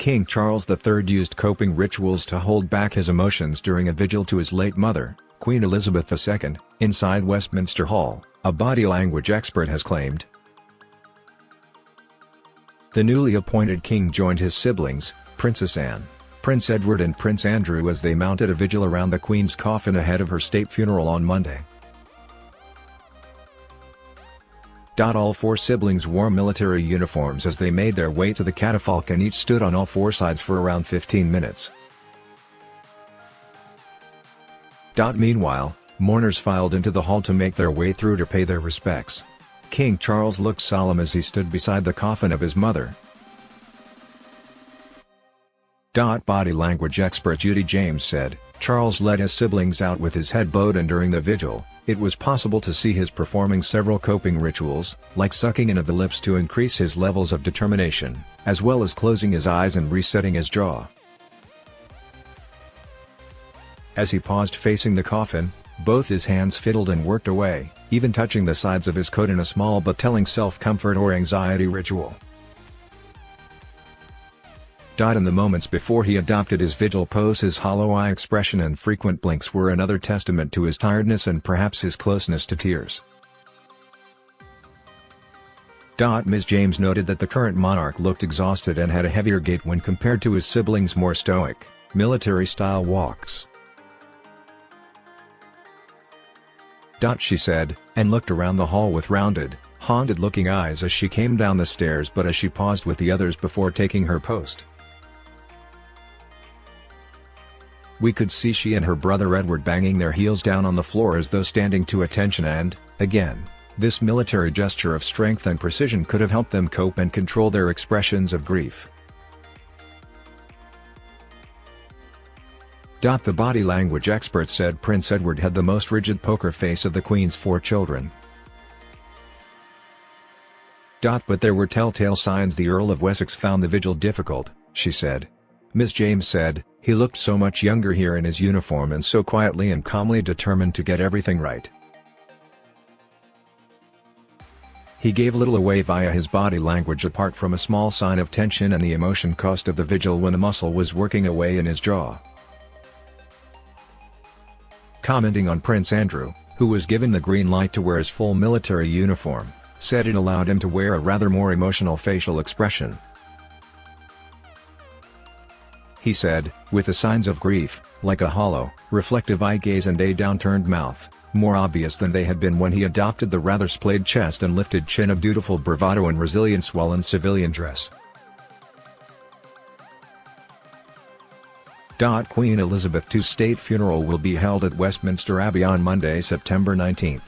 King Charles III used coping rituals to hold back his emotions during a vigil to his late mother, Queen Elizabeth II, inside Westminster Hall, a body language expert has claimed. The newly appointed king joined his siblings, Princess Anne, Prince Edward and Prince Andrew as they mounted a vigil around the Queen's coffin ahead of her state funeral on Monday. All four siblings wore military uniforms as they made their way to the catafalque and each stood on all four sides for around 15 minutes. Meanwhile, mourners filed into the hall to make their way through to pay their respects. King Charles looked solemn as he stood beside the coffin of his mother. Body language expert Judy James said, "Charles led his siblings out with his head bowed, and during the vigil, it was possible to see his performing several coping rituals, like sucking in of the lips to increase his levels of determination, as well as closing his eyes and resetting his jaw. As he paused facing the coffin, both his hands fiddled and worked away, even touching the sides of his coat in a small but telling self-comfort or anxiety ritual. In the moments before he adopted his vigil pose, his hollow eye expression and frequent blinks were another testament to his tiredness and perhaps his closeness to tears." Ms. James noted that the current monarch looked exhausted and had a heavier gait when compared to his siblings' more stoic, military-style walks. She said, and looked around the hall with rounded, haunted-looking eyes as she came down the stairs, but as she paused with the others before taking her post. "We could see she and her brother Edward banging their heels down on the floor as though standing to attention, and, again, this military gesture of strength and precision could have helped them cope and control their expressions of grief." The body language expert said Prince Edward had the most rigid poker face of the Queen's four children. But there were telltale signs the Earl of Wessex found the vigil difficult, she said. Ms. James said, "He looked so much younger here in his uniform and so quietly and calmly determined to get everything right. He gave little away via his body language apart from a small sign of tension and the emotion cost of the vigil when a muscle was working away in his jaw." Commenting on Prince Andrew, who was given the green light to wear his full military uniform, said it allowed him to wear a rather more emotional facial expression. He said, with the signs of grief, like a hollow, reflective eye gaze and a downturned mouth, more obvious than they had been when he adopted the rather splayed chest and lifted chin of dutiful bravado and resilience while in civilian dress. Queen Elizabeth II's state funeral will be held at Westminster Abbey on Monday, September 19.